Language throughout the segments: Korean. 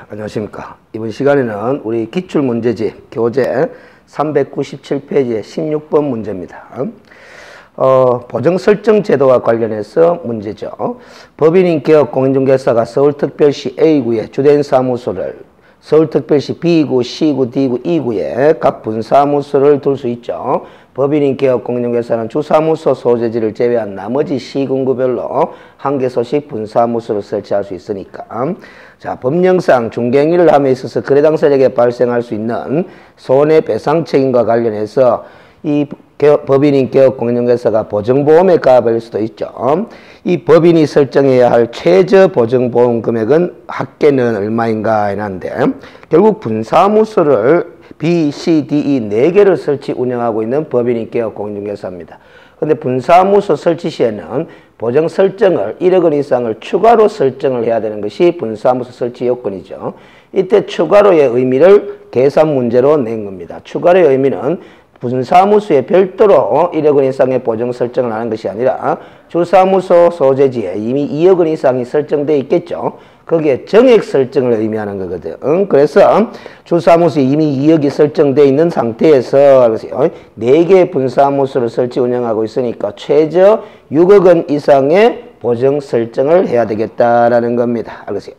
안녕하십니까. 이번 시간에는 우리 기출문제집 교재 397페이지의 16번 문제입니다. 보정설정제도와 관련해서 문제죠. 법인인 기업 공인중개사가 서울특별시 A구의 주된 사무소를 서울특별시 B구, C구, D구, E구에 각 분사무소를 둘 수 있죠. 법인인 기업 공인중개사는 주사무소 소재지를 제외한 나머지 시군구별로 한 개소씩 분사무소를 설치할 수 있으니까, 자, 법령상 중개행위를 함에 있어서 거래 당사자에게 발생할 수 있는 손해배상 책임과 관련해서 이 법인인 기업 공인중개사가 보증보험에 가입할 수도 있죠. 이 법인이 설정해야 할 최저 보증보험 금액은 합계는 얼마인가 해놨는데, 결국 분사무소를 B, C, D, E 4개를 설치 운영하고 있는 법인인 기업 공인중개사입니다. 근데 분사무소 설치 시에는 보정 설정을 1억 원 이상을 추가로 설정을 해야 되는 것이 분사무소 설치 요건이죠. 이때 추가로의 의미를 계산 문제로 낸 겁니다. 추가로의 의미는 분사무소에 별도로 1억 원 이상의 보정 설정을 하는 것이 아니라 주사무소 소재지에 이미 2억 원 이상이 설정되어 있겠죠. 거기에 정액 설정을 의미하는 거거든. 그래서 주사무소에 이미 2억이 설정되어 있는 상태에서 4개의 분사무소를 설치 운영하고 있으니까 최저 6억 원 이상의 보정 설정을 해야 되겠다라는 겁니다. 알겠어요?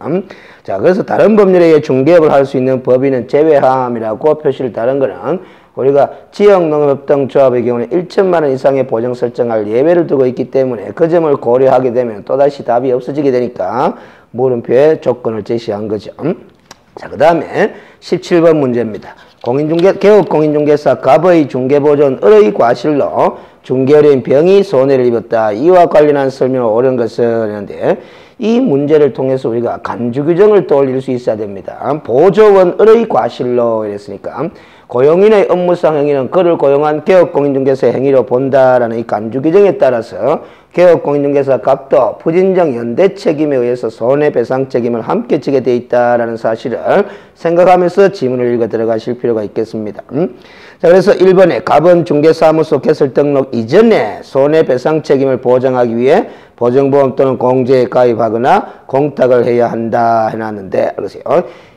자, 그래서 다른 법률에 의해 중개업을 할 수 있는 법인은 제외함이라고 표시를 다른 거는 우리가 지역농협 등 조합의 경우는 1천만 원 이상의 보정 설정할 예외를 두고 있기 때문에 그 점을 고려하게 되면 또다시 답이 없어지게 되니까 물음표에 조건을 제시한 거죠. 자, 그 다음에 17번 문제입니다. 개업 공인중개사 갑의 중개보존 을의 과실로 중개업인 병이 손해를 입었다. 이와 관련한 설명을 옳은 것은 했는데, 이 문제를 통해서 우리가 간주규정을 떠올릴 수 있어야 됩니다. 보조원 을의 과실로 이랬으니까 고용인의 업무상 행위는 그를 고용한 개업공인중개사의 행위로 본다라는 이 간주규정에 따라서 개업공인중개사 갑도 부진정 연대 책임에 의해서 손해배상 책임을 함께 지게 돼 있다라는 사실을 생각하면서 지문을 읽어 들어가실 필요가 있겠습니다. 자, 그래서 1번에 갑은 중개사무소 개설 등록 이전에 손해배상 책임을 보장하기 위해 보증보험 또는 공제에 가입하거나 공탁을 해야 한다 해놨는데, 그러세요.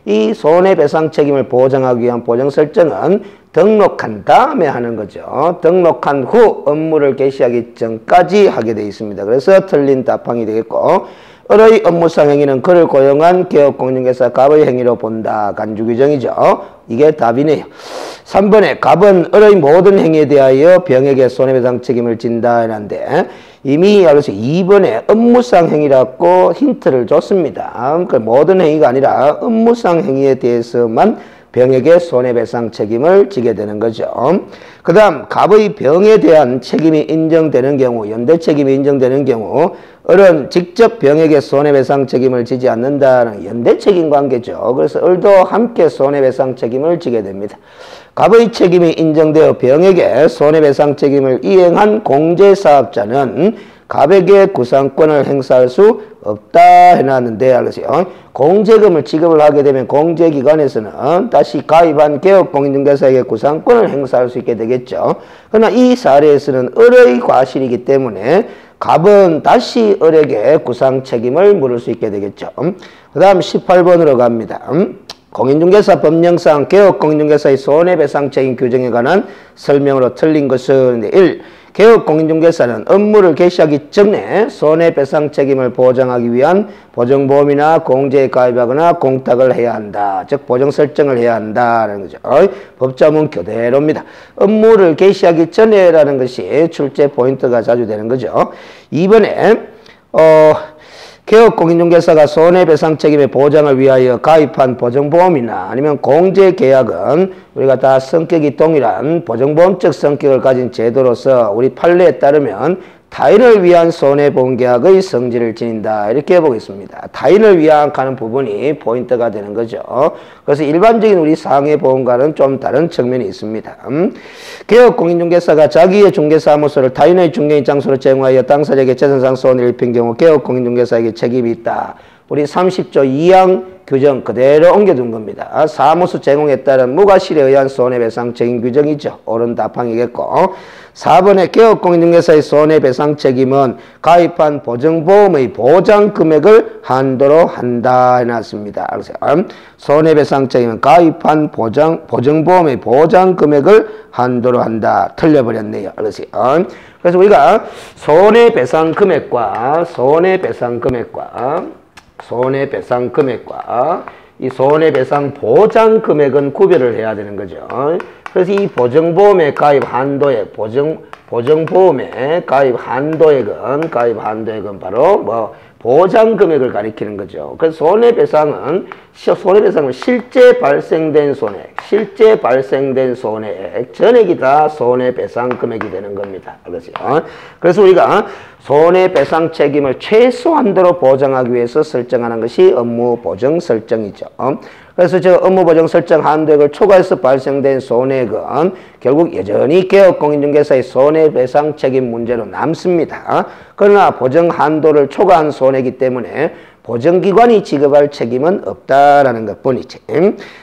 이 손해배상 책임을 보장하기 위한 보정 설정은 등록한 다음에 하는 거죠. 등록한 후 업무를 개시하기 전까지 하게 되어 있습니다. 그래서 틀린 답항이 되겠고, 을의 업무상 행위는 그를 고용한 개업공인중개사 갑의 행위로 본다. 간주규정이죠. 이게 답이네요. 3번에 갑은 을의 모든 행위에 대하여 병에게 손해배상 책임을 진다 해놨는데, 이미 알아서 2번에 업무상 행위라고 힌트를 줬습니다. 그 모든 행위가 아니라 업무상 행위에 대해서만 병에게 손해배상 책임을 지게 되는 거죠. 그 다음 갑의 병에 대한 책임이 인정되는 경우, 연대 책임이 인정되는 경우 을은 직접 병에게 손해배상 책임을 지지 않는다는 연대 책임 관계죠. 그래서 을도 함께 손해배상 책임을 지게 됩니다. 갑의 책임이 인정되어 병에게 손해배상 책임을 이행한 공제사업자는 갑에게 구상권을 행사할 수 없다 해놨는데, 알겠어요. 공제금을 지급을 하게 되면 공제기관에서는 다시 가입한 개업공인중개사에게 구상권을 행사할 수 있게 되겠죠. 그러나 이 사례에서는 을의 과실이기 때문에 갑은 다시 을에게 구상 책임을 물을 수 있게 되겠죠. 그 다음 18번으로 갑니다. 공인중개사 법령상 개업공인중개사의 손해배상 책임 규정에 관한 설명으로 틀린 것은 1. 개업공인중개사는 업무를 개시하기 전에 손해배상 책임을 보장하기 위한 보증보험이나 공제에 가입하거나 공탁을 해야 한다. 즉 보정 설정을 해야 한다는 거죠. 법자문 그대로입니다. 업무를 개시하기 전에라는 것이 출제 포인트가 자주 되는 거죠. 2번에 개업공인중개사가 손해배상 책임의 보장을 위하여 가입한 보증보험이나 아니면 공제계약은 우리가 다 성격이 동일한 보증보험적 성격을 가진 제도로서 우리 판례에 따르면 타인을 위한 손해보험계약의 성질을 지닌다. 이렇게 해보겠습니다. 타인을 위한 하는 부분이 포인트가 되는 거죠. 그래서 일반적인 우리 상해보험과는 좀 다른 측면이 있습니다. 개업공인중개사가 자기의 중개사무소를 타인의 중개인 장소로 제공하여 당사자에게 재산상 손해를 입힌 경우 개업공인중개사에게 책임이 있다. 우리 30조 2항 규정 그대로 옮겨둔 겁니다. 사무소 제공에 따른 무과실에 의한 손해배상 책임 규정이죠. 옳은 답항이겠고 4번에 개업공인중개사의 손해배상 책임은 가입한 보증보험의 보장 금액을 한도로 한다 해놨습니다. 그래서 손해배상 책임은 가입한 보증보험의 보장 금액을 한도로 한다. 틀려버렸네요. 그래서 우리가 손해배상 금액과 이 손해배상 보장 금액은 구별을 해야 되는 거죠. 그래서 이 보증보험의 가입 한도액, 보증보험의 가입 한도액은 바로 보장 금액을 가리키는 거죠. 그래서 손해배상은 실제 발생된 손해액, 전액이 다 손해배상 금액이 되는 겁니다. 그래서 우리가 손해배상 책임을 최소한도로 보장하기 위해서 설정하는 것이 업무보증 설정이죠. 그래서 저 업무보증 설정 한도액을 초과해서 발생된 손해액은 결국 여전히 개업공인중개사의 손해배상 책임 문제로 남습니다. 그러나 보증 한도를 초과한 손해이기 때문에 보증기관이 지급할 책임은 없다라는 것뿐이지.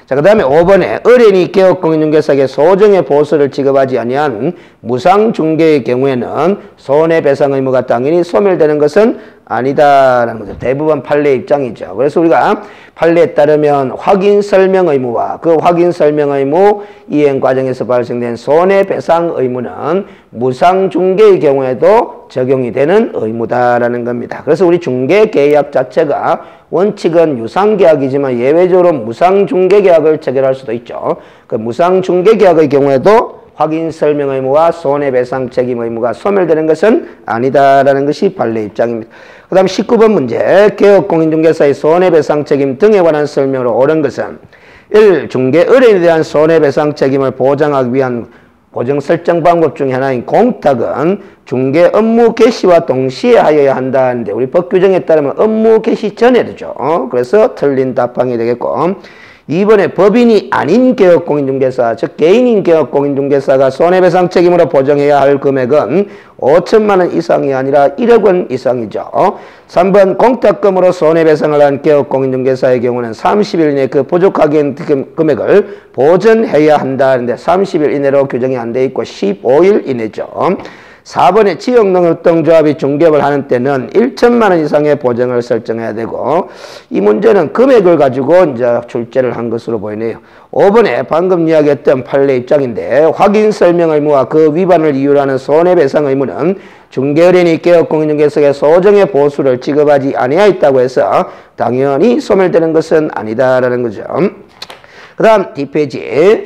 자, 그 다음에 5번에 의뢰인이 개업공인중개사에게 소정의 보수를 지급하지 아니한 무상중개의 경우에는 손해배상 의무가 당연히 소멸되는 것은 아니다라는 거죠. 대부분 판례 입장이죠. 그래서 우리가 판례에 따르면 확인 설명 의무와 그 확인 설명 의무 이행 과정에서 발생된 손해배상 의무는 무상중개의 경우에도 적용이 되는 의무다라는 겁니다. 그래서 우리 중개계약 자체가 원칙은 유상계약이지만 예외적으로 무상중개계약을 체결할 수도 있죠. 그 무상중개계약의 경우에도 확인 설명 의무와 손해배상 책임 의무가 소멸되는 것은 아니다라는 것이 판례 입장입니다. 그 다음 19번 문제. 개업공인중개사의 손해배상 책임 등에 관한 설명으로 옳은 것은 1. 중개 의뢰인에 대한 손해배상 책임을 보장하기 위한 보증 설정 방법 중 하나인 공탁은 중개 업무 개시와 동시에 하여야 한다는데 우리 법 규정에 따르면 업무 개시 전에 되죠. 그래서 틀린 답항이 되겠고 2번에 법인이 아닌 개업공인중개사, 즉 개인인 개업공인중개사가 손해배상 책임으로 보정해야 할 금액은 5천만 원 이상이 아니라 1억 원 이상이죠. 3번 공탁금으로 손해배상을 한 개업공인중개사의 경우는 30일 이내 그 부족하게 금액을 보전해야 한다는데 30일 이내로 규정이 안 돼 있고 15일 이내죠. 4번에 지역농협동조합이 중개업을 하는 때는 1천만 원 이상의 보증을 설정해야 되고 이 문제는 금액을 가지고 이제 출제를 한 것으로 보이네요. 5번에 방금 이야기했던 판례 입장인데 확인 설명 의무와 그 위반을 이유로 하는 손해배상 의무는 중개의뢰인이 개업공인중개사에게 소정의 보수를 지급하지 아니하였다고 해서 당연히 소멸되는 것은 아니다라는 거죠. 그 다음 뒷페이지.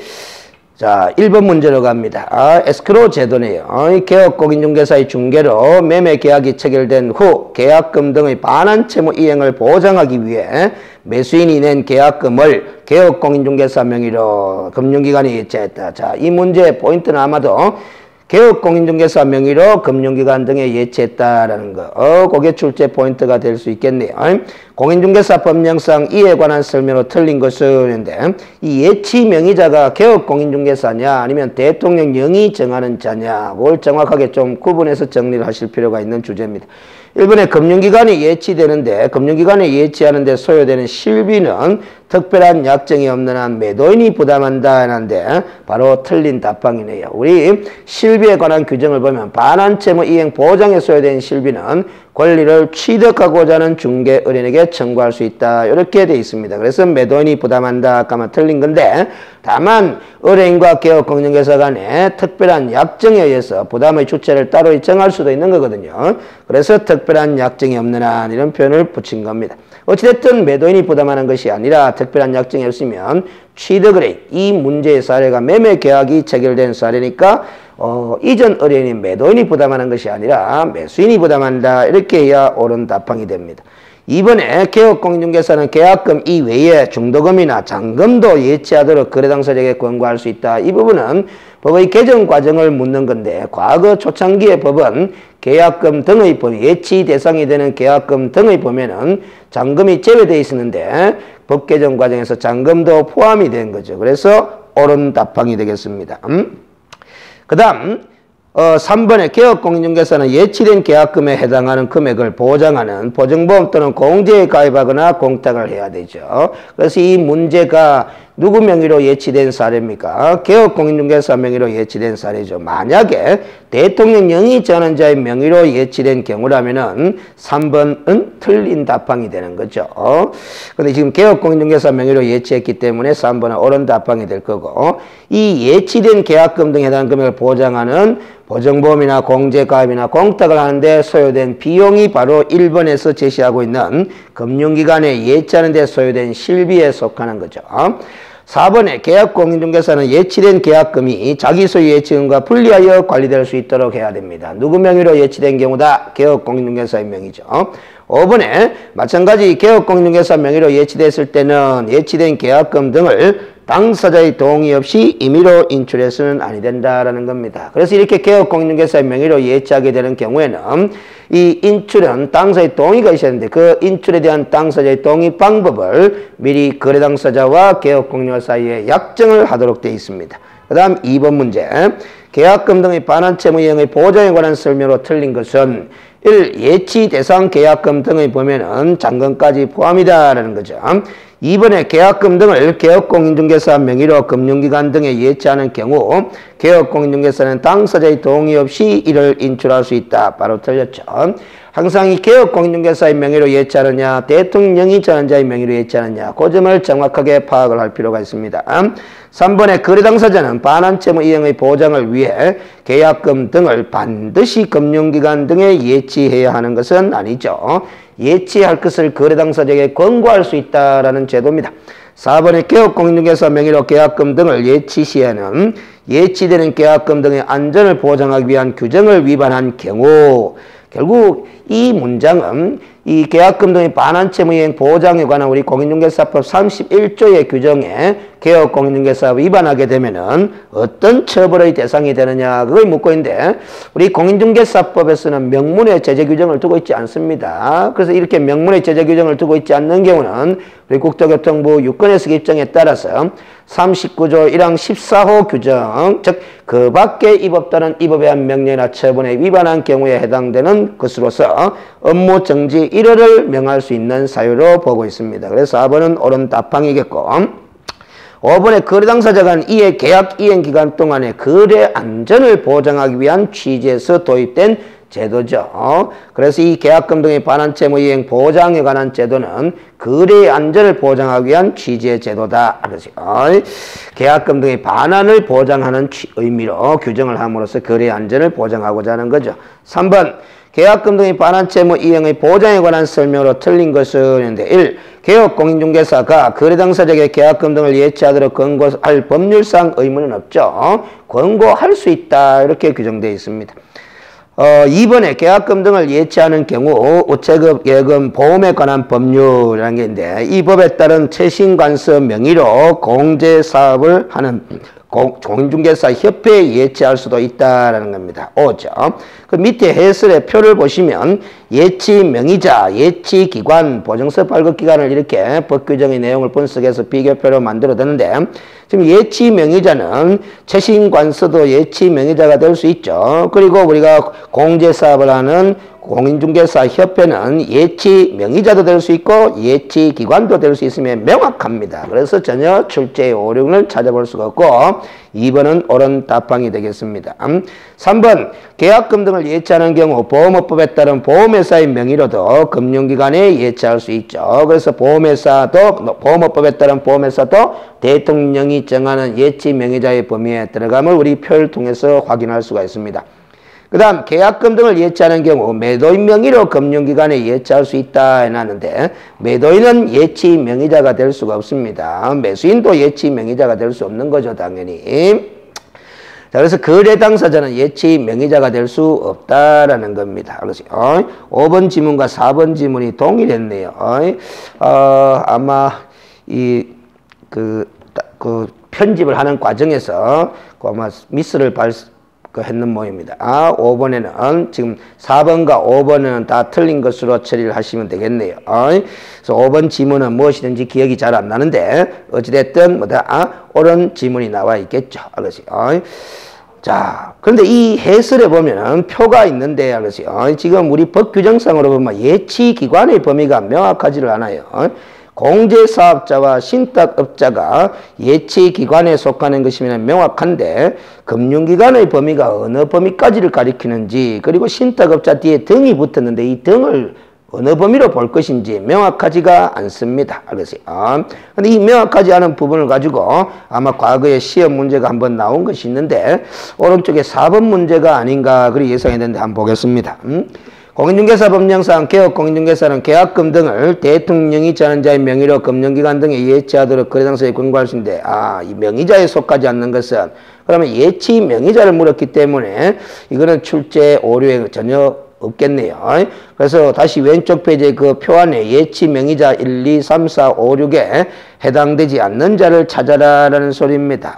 자, 1번 문제로 갑니다. 에스크로 제도네요. 개업공인중개사의 중개로 매매계약이 체결된 후 계약금 등의 반환 채무 이행을 보장하기 위해 매수인이 낸 계약금을 개업공인중개사 명의로 금융기관이 예치했다. 자, 이 문제의 포인트는 아마도 개업공인중개사 명의로 금융기관 등에 예치했다라는 거. 그게 출제 포인트가 될 수 있겠네요. 공인중개사 법령상 이에 관한 설명으로 틀린 것은 이 예치 명의자가 개업공인중개사냐 아니면 대통령령이 정하는 자냐 그걸 정확하게 좀 구분해서 정리를 하실 필요가 있는 주제입니다. 1번에 금융기관이 예치되는데 금융기관이 예치하는데 소요되는 실비는 특별한 약정이 없는 한 매도인이 부담한다 하는데 바로 틀린 답방이네요. 우리 실비에 관한 규정을 보면 반환채무 이행 보장에 소요된 실비는 권리를 취득하고자 하는 중개 의뢰인에게 청구할 수 있다. 이렇게 되어 있습니다. 그래서 매도인이 부담한다 아까만 틀린 건데 다만 의뢰인과 개업공인중개사 간에 특별한 약정에 의해서 부담의 주체를 따로 정할 수도 있는 거거든요. 그래서 특별한 약정이 없는 한 이런 표현을 붙인 겁니다. 어찌됐든 매도인이 부담하는 것이 아니라 특별한 약정이 없으면 취득의뢰인, 이 문제의 사례가 매매계약이 체결된 사례니까 이전 의뢰인인 매도인이 부담하는 것이 아니라 매수인이 부담한다. 이렇게 해야 옳은 답항이 됩니다. 2번에 개업공인중개사는 계약금 이외에 중도금이나 잔금도 예치하도록 거래 당사자에게 권고할 수 있다. 이 부분은 법의 개정 과정을 묻는 건데 과거 초창기의 법은 계약금 등의 예치 대상이 되는 계약금 등의 보면은 잔금이 제외되어 있었는데 법 개정 과정에서 잔금도 포함이 된 거죠. 그래서 옳은 답항이 되겠습니다. 그 다음 3번에 개업공인중개사는 예치된 계약금에 해당하는 금액을 보장하는 보증보험 또는 공제에 가입하거나 공탁을 해야 되죠. 그래서 이 문제가 누구 명의로 예치된 사례입니까? 개업공인중개사 명의로 예치된 사례죠. 만약에 대통령 영위 전환자의 명의로 예치된 경우라면은 3번은 틀린 답항이 되는 거죠. 근데 지금 개업공인중개사 명의로 예치했기 때문에 3번은 옳은 답항이 될 거고, 이 예치된 계약금 등에 해당하는 금액을 보장하는 보증보험이나 공제가입이나 공탁을 하는데 소요된 비용이 바로 1번에서 제시하고 있는 금융기관에 예치하는 데 소요된 실비에 속하는 거죠. 4번에 계약공인중개사는 예치된 계약금이 자기 소유 예치금과 분리하여 관리될 수 있도록 해야 됩니다. 누구 명의로 예치된 경우다? 개업공인중개사의 명의죠. 5번에 마찬가지 개업공인중개사 명의로 예치됐을 때는 예치된 계약금 등을 당사자의 동의 없이 임의로 인출해서는 아니 된다라는 겁니다. 그래서 이렇게 개업공인중개사의 명의로 예치하게 되는 경우에는 이 인출은 당사자의 동의가 있어야 하는데 그 인출에 대한 당사자의 동의 방법을 미리 거래 당사자와 개업공인중개사 사이에 약정을 하도록 되어 있습니다. 그 다음 2번 문제. 계약금 등의 반환채무 이행의 보장에 관한 설명으로 틀린 것은 1. 예치 대상 계약금 등의 범위는 잔금까지 포함이다라는 거죠. 2번에 계약금 등을 개업공인중개사 명의로 금융기관 등에 예치하는 경우 개업공인중개사는 당사자의 동의 없이 이를 인출할 수 있다. 바로 틀렸죠. 항상 이 개업공인중개사의 명의로 예치하느냐 대통령 영위 전환자의 명의로 예치하느냐 그 점을 정확하게 파악을 할 필요가 있습니다. 3번에 거래 당사자는 반환채무 이행의 보장을 위해 계약금 등을 반드시 금융기관 등에 예치해야 하는 것은 아니죠. 예치할 것을 거래 당사자에게 권고할 수 있다라는 제도입니다. 4번에 개업공인중개사 명의로 계약금 등을 예치 시에는 예치되는 계약금 등의 안전을 보장하기 위한 규정을 위반한 경우 결국 이 문장은 이 계약금 등의 반환채무이행 보장에 관한 우리 공인중개사법 31조의 규정에 개업공인중개사 위반하게 되면은 어떤 처벌의 대상이 되느냐 그걸 묻고 있는데 우리 공인중개사법에서는 명문의 제재 규정을 두고 있지 않습니다. 그래서 이렇게 명문의 제재 규정을 두고 있지 않는 경우는 우리 국토교통부 유권해석 입장에 따라서 39조 1항 14호 규정 즉 그 밖에 이 법 또는 이 법에 한 명령이나 처분에 위반한 경우에 해당되는 것으로서 업무 정지 1호를 명할 수 있는 사유로 보고 있습니다. 그래서 4번은 옳은 답항이겠고 5번에 거래 당사자가 이에 계약 이행 기간 동안에 거래 안전을 보장하기 위한 취지에서 도입된 제도죠. 그래서 이 계약금 등의 반환채무 이행 보장에 관한 제도는 거래의 안전을 보장하기 위한 취지의 제도다. 그렇죠. 계약금 등의 반환을 보장하는 의미로 규정을 함으로써 거래의 안전을 보장하고자 하는 거죠. 3번 계약금 등의 반환채무 이행의 보장에 관한 설명으로 틀린 것은 1. 개업공인중개사가 거래 당사자에게 계약금 등을 예치하도록 권고할 법률상 의무는 없죠. 권고할 수 있다. 이렇게 규정되어 있습니다. 2번에 계약금 등을 예치하는 경우 우체국, 예금, 보험에 관한 법률이라는 게 있는데 이 법에 따른 최신관서 명의로 공제사업을 하는 공인중개사 협회에 예치할 수도 있다라는 겁니다. 5점. 그 밑에 해설의 표를 보시면 예치 명의자, 예치 기관, 보증서 발급 기관을 이렇게 법 규정의 내용을 분석해서 비교표로 만들어뒀는데 지금 예치 명의자는 최신 관서도 예치 명의자가 될 수 있죠. 그리고 우리가 공제사업을 하는 공인중개사 협회는 예치 명의자도 될 수 있고 예치 기관도 될 수 있으며 명확합니다. 그래서 전혀 출제의 오류를 찾아볼 수가 없고 2번은 옳은 답항이 되겠습니다. 3번 계약금 등을 예치하는 경우 보험업법에 따른 보험회사의 명의로도 금융기관에 예치할 수 있죠. 그래서 보험업법에 따른 보험회사도 대통령이 정하는 예치 명의자의 범위에 들어감을 우리 표를 통해서 확인할 수가 있습니다. 그 다음 계약금 등을 예치하는 경우 매도인 명의로 금융기관에 예치할 수 있다 해놨는데 매도인은 예치 명의자가 될 수가 없습니다. 매수인도 예치 명의자가 될 수 없는 거죠. 당연히. 자, 그래서 거래 당사자는 예치 명의자가 될 수 없다라는 겁니다. 그래서 5번 지문과 4번 지문이 동일했네요. 아마 그 편집을 하는 과정에서 아마 미스를 했는 모입니다. 5번에는 지금 4번과 5번은 다 틀린 것으로 처리를 하시면 되겠네요. 그래서 5번 지문은 무엇이든지 기억이 잘 안 나는데 어찌됐든 옳은 지문이 나와 있겠죠. 자, 그런데 이 해설에 보면은 표가 있는데, 그래서요. 지금 우리 법 규정상으로 보면 예치기관의 범위가 명확하지를 않아요. 공제사업자와 신탁업자가 예치기관에 속하는 것이면 명확한데, 금융기관의 범위가 어느 범위까지를 가리키는지, 그리고 신탁업자 뒤에 등이 붙었는데 이 등을 어느 범위로 볼 것인지 명확하지가 않습니다. 알겠어요? 근데 이 명확하지 않은 부분을 가지고 아마 과거에 시험 문제가 한번 나온 것이 있는데, 오른쪽에 4번 문제가 아닌가 그리 예상했는데 한번 보겠습니다. 공인중개사 법령상 개업 공인중개사는 계약금 등을 대통령이 정하는 자의 명의로 금융기관 등에 예치하도록 거래당사에 권고할 수 있는데, 이 명의자에 속하지 않는 것은, 그러면 예치 명의자를 물었기 때문에 이거는 출제 오류에 전혀 없겠네요. 그래서 다시 왼쪽 페이지에 그 표 안에 예치 명의자 1, 2, 3, 4, 5, 6에 해당되지 않는 자를 찾아라 라는 소리입니다.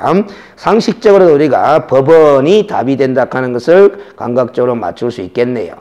상식적으로 우리가 법원이 답이 된다 하는 것을 감각적으로 맞출 수 있겠네요.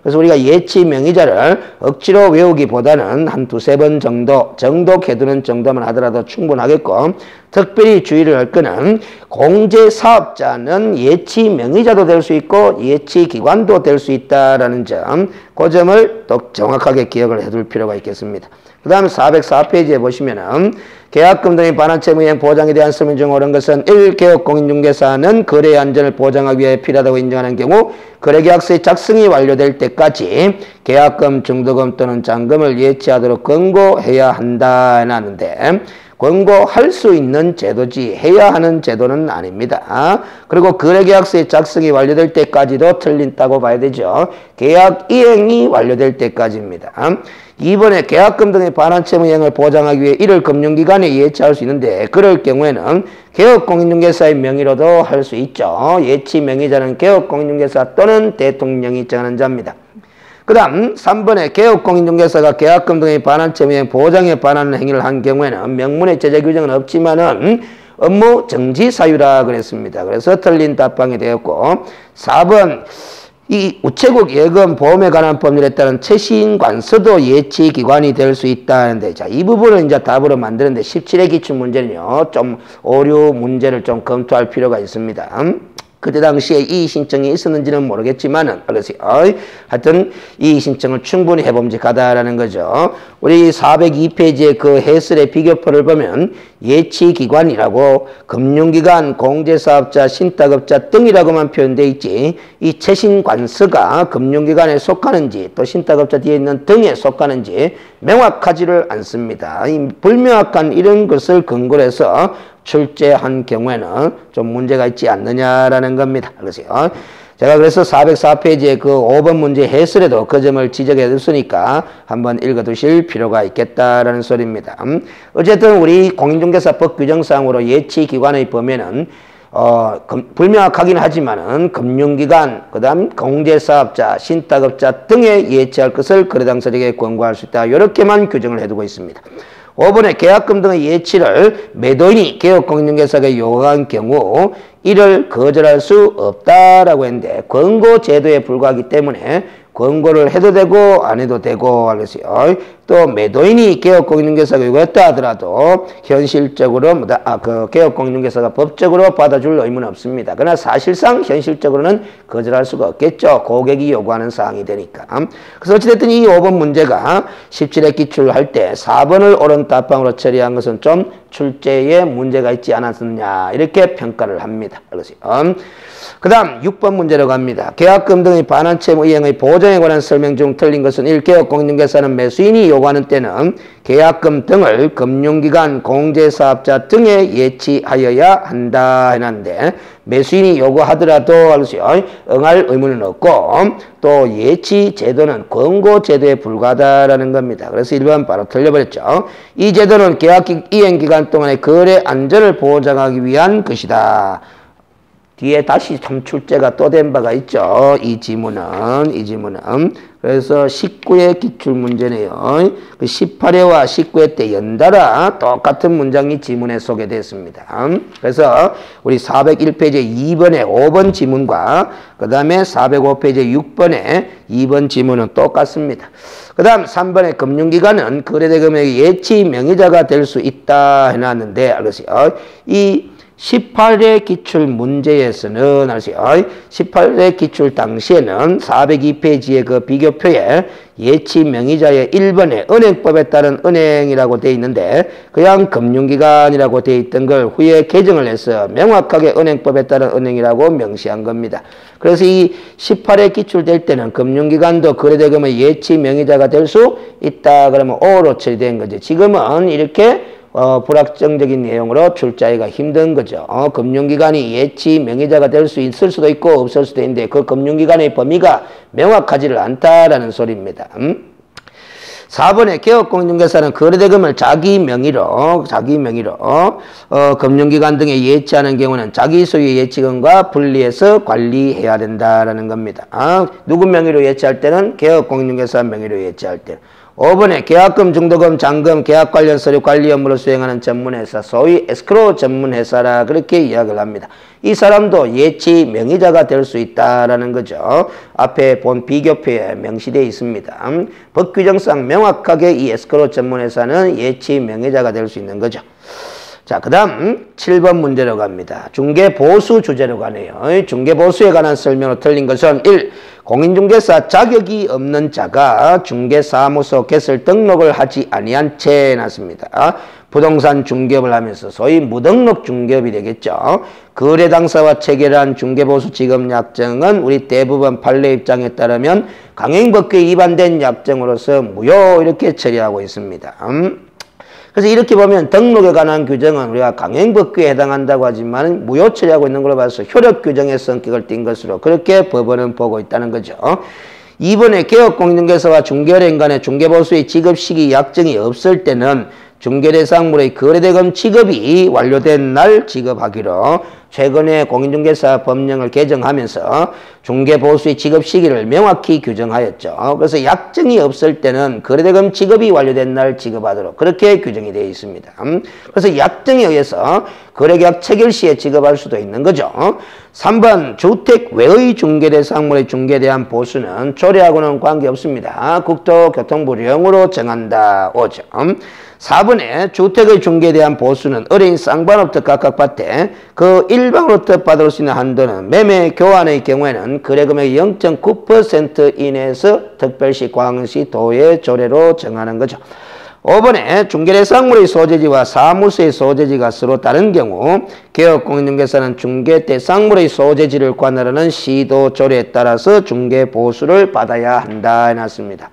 그래서 우리가 예치 명의자를 억지로 외우기보다는 한 두세 번 정도 정독해두는 정도만 하더라도 충분하겠고, 특별히 주의를 할 것은 공제사업자는 예치 명의자도 될 수 있고 예치기관도 될 수 있다라는 점, 그 점을 또 정확하게 기억을 해둘 필요가 있겠습니다. 그 다음 404페이지에 보시면은 계약금 등의 반환 채무이행 보장에 대한 설명 중 옳은 것은 1. 개업공인중개사는 거래의 안전을 보장하기 위해 필요하다고 인정하는 경우 거래계약서의 작성이 완료될 때까지 계약금, 중도금 또는 잔금을 예치하도록 권고해야 한다 해놨는데, 권고할 수 있는 제도지 해야 하는 제도는 아닙니다. 그리고 거래계약서의 작성이 완료될 때까지도 틀린다고 봐야 되죠. 계약 이행이 완료될 때까지입니다. 이번에 계약금 등의 반환 채무 이행을 보장하기 위해 이를 금융기관에 예치할 수 있는데, 그럴 경우에는 개업공인중개사의 명의로도 할 수 있죠. 예치 명의자는 개업공인중개사 또는 대통령이 정하는 자입니다. 그 다음 3번에 개업공인중개사가 계약금 등의 반환 채무이행 보장에 반하는 행위를 한 경우에는 명문의 제재 규정은 없지만은 업무 정지 사유라 그랬습니다. 그래서 틀린 답방이 되었고, 4번 이 우체국 예금 보험에 관한 법률에 따른 최신관서도 예치기관이 될 수 있다는데, 자, 이 부분을 이제 답으로 만드는데 17회 기출 문제는요, 좀 오류 문제를 좀 검토할 필요가 있습니다. 그때 당시에 이의 신청이 있었는지는 모르겠지만은, 그래서 하여튼 이의 신청을 충분히 해봄직하다라는 거죠. 우리 402페이지의 그 해설의 비교표를 보면 예치기관이라고 금융기관, 공제사업자, 신탁업자 등이라고만 표현되어 있지, 이 최신관서가 금융기관에 속하는지 또 신탁업자 뒤에 있는 등에 속하는지 명확하지를 않습니다. 이 불명확한 이런 것을 근거로 해서 출제한 경우에는 좀 문제가 있지 않느냐라는 겁니다. 그러세요. 제가 그래서 404페이지에 그 5번 문제 해설에도 그 점을 지적해 뒀으니까 한번 읽어두실 필요가 있겠다라는 소리입니다. 어쨌든 우리 공인중개사법 규정상으로 예치기관의 범위는 불명확하긴 하지만은 금융기관, 그 다음 공제사업자, 신탁업자 등에 예치할 것을 거래당사자에게 권고할 수 있다. 이렇게만 규정을 해두고 있습니다. 5번에 계약금 등의 예치를 매도인이 개업공인중개사에게 요구한 경우 이를 거절할 수 없다라고 했는데, 권고제도에 불과하기 때문에 권고를 해도 되고 안 해도 되고 하겠어요. 또 매도인이 개업공인중개사가 요구했다 하더라도 현실적으로 그 개업공인중개사가 법적으로 받아줄 의무는 없습니다. 그러나 사실상 현실적으로는 거절할 수가 없겠죠. 고객이 요구하는 사항이 되니까. 그래서 어찌됐든 이 5번 문제가 17회 기출할 때 4번을 옳은 답방으로 처리한 것은 좀 출제에 문제가 있지 않았느냐 이렇게 평가를 합니다. 그 다음 6번 문제로 갑니다. 계약금 등의 반환 채무 이행의 보장에 관한 설명 중 틀린 것은 1. 개업공인중개사는 매수인이 요구하는 때는 계약금 등을 금융기관, 공제사업자 등에 예치하여야 한다 해놨는데, 매수인이 요구하더라도 응할 의무는 없고, 또 예치 제도는 권고 제도에 불과하다라는 겁니다. 그래서 1번 바로 틀려버렸죠. 이 제도는 계약 이행 기간 동안의 거래 안전을 보장하기 위한 것이다. 뒤에 다시 참 출제가 또 된 바가 있죠. 이 지문은. 그래서 19회 기출문제네요. 그 18회와 19회 때 연달아 똑같은 문장이 지문에 소개됐습니다. 그래서 우리 401페이지 2번에 5번 지문과 그 다음에 405페이지 6번에 2번 지문은 똑같습니다. 그 다음 3번에 금융기관은 거래대금액의 예치 명의자가 될 수 있다 해놨는데, 알겠어요. 이 18회 기출 문제에서는 아세요. 18회 기출 당시에는 402페이지의 그 비교표에 예치 명의자의 1번에 은행법에 따른 은행이라고 되어 있는데 그냥 금융기관이라고 되어 있던 걸 후에 개정을 해서 명확하게 은행법에 따른 은행이라고 명시한 겁니다. 그래서 이 18회 기출될 때는 금융기관도 거래대금의 예치 명의자가 될 수 있다. 그러면 O로 처리된 거죠. 지금은 이렇게 불확정적인 내용으로 출제하기가 힘든 거죠. 금융기관이 예치 명의자가 될 수 있을 수도 있고 없을 수도 있는데 그 금융기관의 범위가 명확하지를 않다라는 소리입니다. 4번에 개업공인중개사는 거래대금을 자기 명의로 금융기관 등에 예치하는 경우는 자기 소유의 예치금과 분리해서 관리해야 된다라는 겁니다. 누구 명의로 예치할 때는 개업공인중개사 명의로 예치할 때는 5번에 계약금, 중도금, 잔금, 계약 관련 서류 관리 업무를 수행하는 전문회사, 소위 에스크로 전문회사라 그렇게 이야기를 합니다. 이 사람도 예치 명의자가 될 수 있다라는 거죠. 앞에 본 비교표에 명시되어 있습니다. 법 규정상 명확하게 이 에스크로 전문회사는 예치 명의자가 될 수 있는 거죠. 자, 그 다음 7번 문제로 갑니다. 중개보수 주제로 가네요. 중개보수에 관한 설명으로 틀린 것은 1. 공인중개사 자격이 없는 자가 중개사무소 개설 등록을 하지 아니한 채 해놨습니다. 부동산 중개업을 하면서 소위 무등록 중개업이 되겠죠. 거래 당사와 체결한 중개보수 지급약정은 우리 대부분 판례 입장에 따르면 강행법규에 위반된 약정으로서 무효 이렇게 처리하고 있습니다. 그래서 이렇게 보면 등록에 관한 규정은 우리가 강행법규에 해당한다고 하지만 무효 처리하고 있는 걸로 봐서 효력 규정의 성격을 띈 것으로 그렇게 법원은 보고 있다는 거죠. 2번에 개업공인중개사와 중개업인 간의 중개보수의 지급 시기 약정이 없을 때는 중개대상물의 거래대금 지급이 완료된 날 지급하기로 최근에 공인중개사 법령을 개정하면서 중개보수의 지급 시기를 명확히 규정하였죠. 그래서 약정이 없을 때는 거래대금 지급이 완료된 날 지급하도록 그렇게 규정이 되어 있습니다. 그래서 약정에 의해서 거래계약 체결 시에 지급할 수도 있는 거죠. 3번 주택 외의 중개대상물의 중개에 대한 보수는 조례하고는 관계없습니다. 국토교통부령으로 정한다. 5점. 4번에 주택의 중개에 대한 보수는 어린 쌍방으로부터 각각 받되 그 일방으로부터 받을 수 있는 한도는 매매 교환의 경우에는 거래금액의 0.9% 이내에서 특별시 광시 도의 조례로 정하는 거죠. 5번에 중개대상물의 소재지와 사무소의 소재지가 서로 다른 경우 개업공인중개사는 중개대상물의 소재지를 관할하는 시도조례에 따라서 중개보수를 받아야 한다 해놨습니다.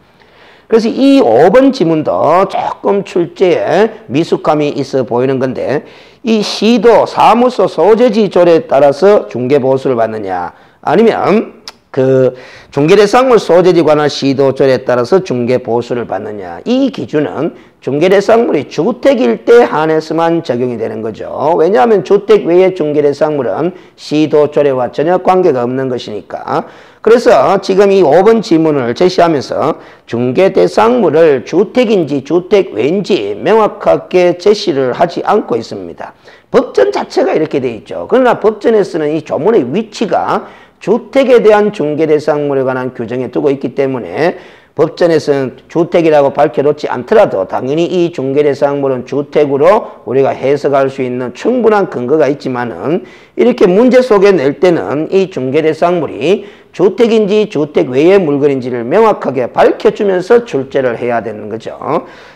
그래서 이 5번 지문도 조금 출제에 미숙함이 있어 보이는 건데 이 시도 사무소 소재지 조례에 따라서 중개보수를 받느냐 아니면 그 중개대상물 소재지 관할 시도 조례에 따라서 중개보수를 받느냐 이 기준은 중개대상물이 주택일 때 한해서만 적용이 되는 거죠. 왜냐하면 주택 외의 중개대상물은 시도 조례와 전혀 관계가 없는 것이니까. 그래서 지금 이 5번 지문을 제시하면서 중개대상물을 주택인지 주택 외인지 명확하게 제시를 하지 않고 있습니다. 법전 자체가 이렇게 돼 있죠. 그러나 법전에서는 이 조문의 위치가 주택에 대한 중개대상물에 관한 규정에 두고 있기 때문에 법전에서는 주택이라고 밝혀놓지 않더라도 당연히 이 중개대상물은 주택으로 우리가 해석할 수 있는 충분한 근거가 있지만은 이렇게 문제 속에 낼 때는 이 중개대상물이 주택인지 주택 외의 물건인지를 명확하게 밝혀주면서 출제를 해야 되는 거죠.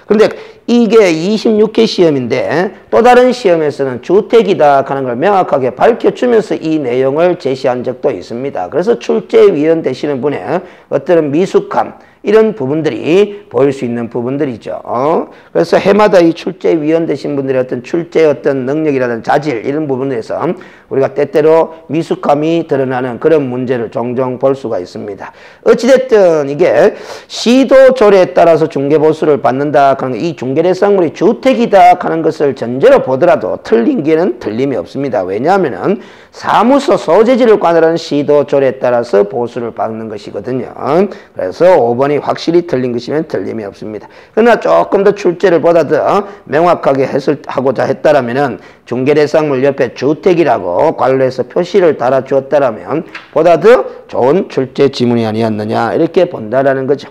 그런데 이게 26회 시험인데 또 다른 시험에서는 주택이다 하는 걸 명확하게 밝혀주면서 이 내용을 제시한 적도 있습니다. 그래서 출제위원 되시는 분의 어떤 미숙함 이런 부분들이 보일 수 있는 부분들이죠. 그래서 해마다 이 출제위원 되신 분들의 어떤 출제 어떤 능력이라든 자질 이런 부분에서 우리가 때때로 미숙함이 드러나는 그런 문제를 종종 볼 수가 있습니다. 어찌됐든 이게 시도조례에 따라서 중개보수를 받는다 하는 이 중개대상물이 주택이다 하는 것을 전제로 보더라도 틀린 게는 틀림이 없습니다. 왜냐하면은 사무소 소재지를 관할하는 시도조례에 따라서 보수를 받는 것이거든요. 그래서 5번이 확실히 틀린 것이면 틀림이 없습니다. 그러나 조금 더 출제를 보다 더 명확하게 해설하고자 했다라면은 중개대상물 옆에 주택이라고 관로해서 표시를 달아주었다라면 보다 더 좋은 출제 지문이 아니었느냐 이렇게 본다라는 거죠.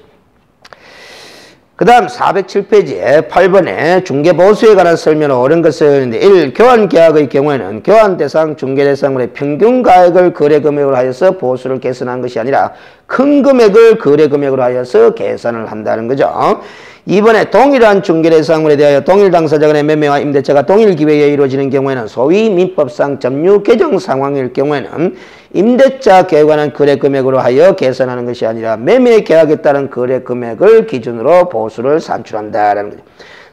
그 다음 407페이지에 8번에 중개보수에 관한 설명을 옳은 것을 했는데 1. 교환계약의 경우에는 교환대상 중개대상물의 평균가액을 거래금액으로 하여서 보수를 계산한 것이 아니라 큰 금액을 거래금액으로 하여서 계산을 한다는 거죠. 2번에 동일한 중개대상물에 대하여 동일 당사자 간의 매매와 임대차가 동일 기회에 이루어지는 경우에는 소위 민법상 점유 개정 상황일 경우에는 임대차 계약에 관한 거래 금액으로 하여 계산하는 것이 아니라 매매 계약에 따른 거래 금액을 기준으로 보수를 산출한다라는 거죠.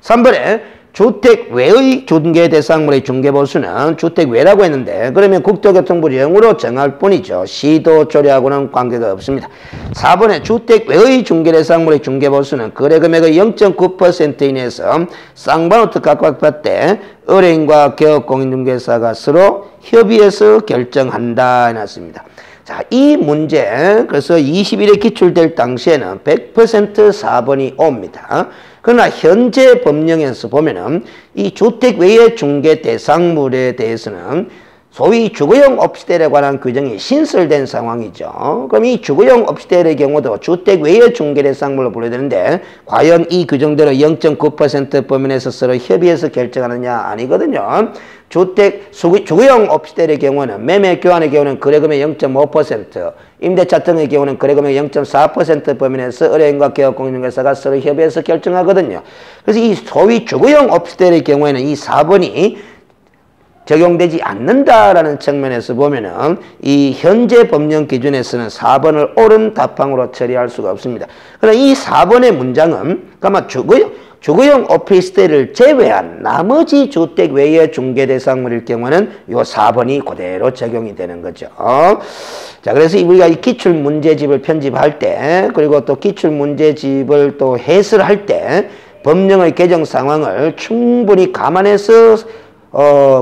3번에 주택 외의 중개 대상물의 중개보수는 주택 외라고 했는데 그러면 국토교통부 0으로 정할 뿐이죠. 시도 조례하고는 관계가 없습니다. 4번에 주택 외의 중개 대상물의 중개보수는 거래금액의 0.9% 이내에서 쌍방으로 각각 때 의뢰인과 개업공인중개사가 서로 협의해서 결정한다 해놨습니다. 자, 이 문제 그래서 20일에 기출될 당시에는 100% 4번이 옵니다. 그러나 현재 법령에서 보면은 이 주택 외의 중개 대상물에 대해서는 소위 주거용 오피스텔에 관한 규정이 신설된 상황이죠. 그럼 이 주거용 오피스텔의 경우도 주택 외의 중개 대상물로 분류되는데 과연 이 규정대로 0.9% 범위에서 서로 협의해서 결정하느냐? 아니거든요. 주거용 오피스텔의 경우는 매매 교환의 경우는 거래금액 0.5%, 임대차 등의 경우는 거래금액 0.4% 범위에서 의뢰인과 개업공인중개사가 서로 협의해서 결정하거든요. 그래서 이 소위 주거용 오피스텔의 경우에는 이 4번이 적용되지 않는다라는 측면에서 보면은 이 현재 법령 기준에서는 4번을 옳은 답항으로 처리할 수가 없습니다. 그러나 이 4번의 문장은 아마 주거용 오피스텔을 제외한 나머지 주택 외의 중개 대상물일 경우는 이 4번이 그대로 적용이 되는 거죠. 자, 그래서 우리가 이 기출 문제집을 편집할 때 그리고 또 기출 문제집을 또 해설할 때 법령의 개정 상황을 충분히 감안해서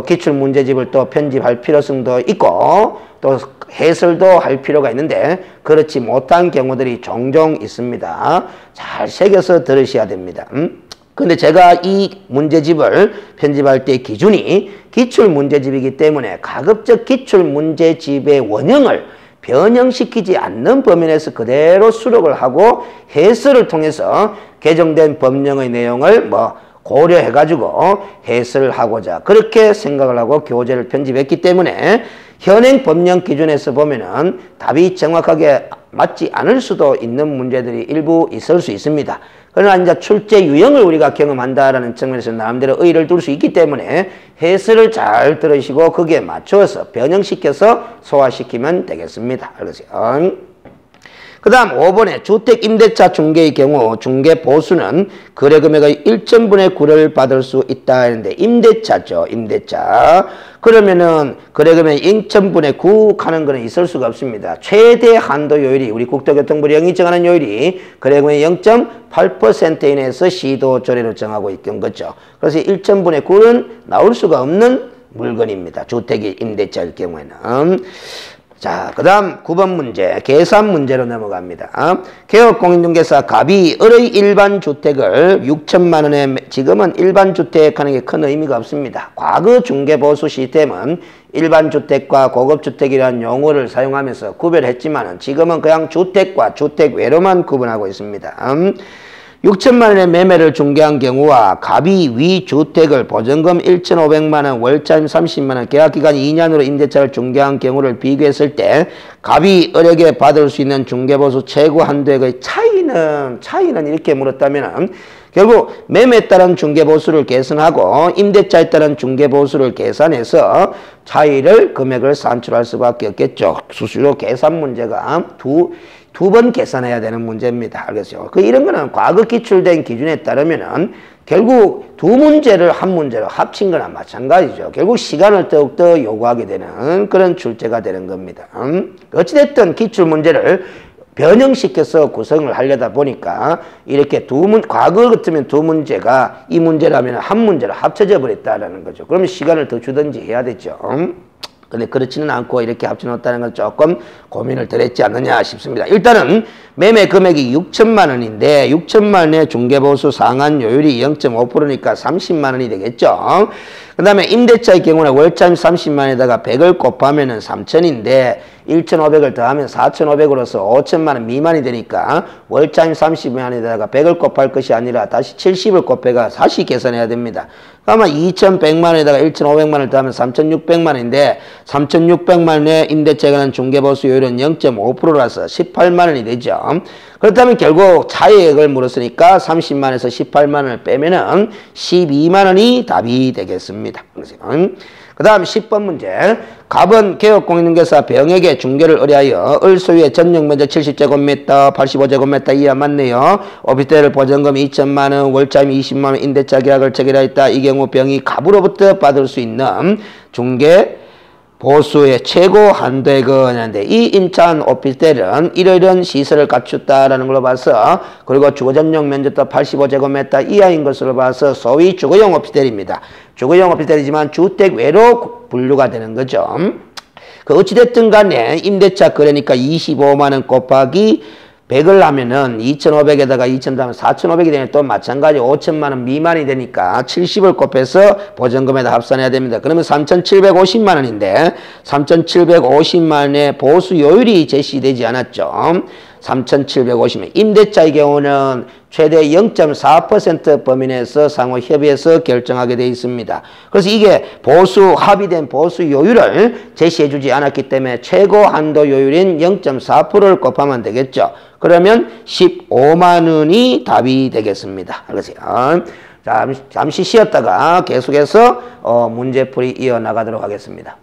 기출 문제집을 또 편집할 필요성도 있고 또 해설도 할 필요가 있는데 그렇지 못한 경우들이 종종 있습니다. 잘 새겨서 들으셔야 됩니다. 근데 제가 이 문제집을 편집할 때 기준이 기출 문제집이기 때문에 가급적 기출 문제집의 원형을 변형시키지 않는 범위 내에서 그대로 수록을 하고 해설을 통해서 개정된 법령의 내용을 고려해가지고 해설을 하고자 그렇게 생각을 하고 교재를 편집했기 때문에 현행 법령 기준에서 보면은 답이 정확하게 맞지 않을 수도 있는 문제들이 일부 있을 수 있습니다. 그러나 이제 출제 유형을 우리가 경험한다라는 측면에서 나름대로 의의를 둘 수 있기 때문에 해설을 잘 들으시고 거기에 맞춰서 변형시켜서 소화시키면 되겠습니다. 알겠어요? 그 다음 5번에 주택 임대차 중개의 경우 중개 보수는 거래금액의 1.분의 9를 받을 수 있다 했는데 임대차죠. 임대차. 그러면은 거래금액 1.분의 9 하는 거는 있을 수가 없습니다. 최대 한도 요율이 우리 국토교통부 0이 정하는 요율이 거래금액 0.8% 이내에서 시도 조례로 정하고 있던 거죠. 그래서 1.분의 9는 나올 수가 없는 물건입니다. 주택이 임대차일 경우에는. 자, 그 다음 9번 문제 계산 문제로 넘어갑니다. 개업공인중개사 갑이 을의 일반 주택을 6천만 원에 지금은 일반 주택 하는 게 큰 의미가 없습니다. 과거 중개보수 시스템은 일반 주택과 고급 주택이라는 용어를 사용하면서 구별했지만 지금은 그냥 주택과 주택 외로만 구분하고 있습니다. 6천만 원의 매매를 중개한 경우와 갑이 위 주택을 보증금 1,500만 원, 월차임 30만 원, 계약기간 2년으로 임대차를 중개한 경우를 비교했을 때 갑이 을에게 받을 수 있는 중개보수 최고 한도액의 차이는 이렇게 물었다면 결국 매매에 따른 중개보수를 계산하고 임대차에 따른 중개보수를 계산해서 차이를 금액을 산출할 수밖에 없겠죠. 수수료 계산 문제가 두 번 계산해야 되는 문제입니다. 알겠죠? 이런 거는 과거 기출된 기준에 따르면은 결국 두 문제를 한 문제로 합친 거나 마찬가지죠. 결국 시간을 더욱더 요구하게 되는 그런 출제가 되는 겁니다. 어찌됐든 기출 문제를 변형시켜서 구성을 하려다 보니까 이렇게 과거 같으면 두 문제가 이 문제라면 한 문제로 합쳐져 버렸다라는 거죠. 그러면 시간을 더 주든지 해야 되죠. 근데 그렇지는 않고 이렇게 합쳐놓았다는 건 조금 고민을 덜 했지 않느냐 싶습니다. 일단은 매매 금액이 6천만 원인데 6천만 원의 중개보수 상한 요율이 0.5%니까 30만 원이 되겠죠. 그 다음에 임대차의 경우는 월차임 30만 원에다가 100을 곱하면은 3천인데 1,500을 더하면 4,500으로서 5천만 원 미만이 되니까 월차임 30만 원에다가 100을 곱할 것이 아니라 다시 70을 곱해가 다시 계산해야 됩니다. 그러면 2,100만 원에다가 1,500만 원을 더하면 3,600만 원인데 3,600만 원의 임대차에 관한 중개보수요율은 0.5%라서 18만 원이 되죠. 그렇다면 결국 차액을 물었으니까 30만 원에서 18만 원을 빼면은 12만 원이 답이 되겠습니다. 그 다음 10번 문제. 갑은 개업공인중개사 병에게 중개를 의뢰하여 을 소유의 전용면적 70제곱미터, 85제곱미터 이하 맞네요. 오피스텔 보증금 2천만 원, 월차임 20만 원 임대차 계약을 체결하였다. 이 경우 병이 갑으로부터 받을 수 있는 중개 보수의 최고 한도액은 하는데 이 임차한 오피스텔은 이러이러한 시설을 갖췄다라는 걸로 봐서 그리고 주거 전용 면적도 85제곱미터 이하인 것으로 봐서 소위 주거용 오피스텔입니다. 주거용 오피스텔이지만 주택 외로 분류가 되는 거죠. 그 어찌됐든 간에 임대차 거래니까 25만 원 곱하기 100을 하면은 2,500에다가 2,000 하면 4,500이 되면 또 마찬가지 5천만 원 미만이 되니까 70을 곱해서 보증금에다 합산해야 됩니다. 그러면 3,750만 원인데 3,750만 원의 보수요율이 제시되지 않았죠. 3,750원. 임대차의 경우는 최대 0.4% 범위 내에서 상호 협의해서 결정하게 되어 있습니다. 그래서 이게 합의된 보수요율을 제시해주지 않았기 때문에 최고 한도 요율인 0.4%를 곱하면 되겠죠. 그러면 15만 원이 답이 되겠습니다. 알겠어요? 잠시 쉬었다가 계속해서 문제풀이 이어나가도록 하겠습니다.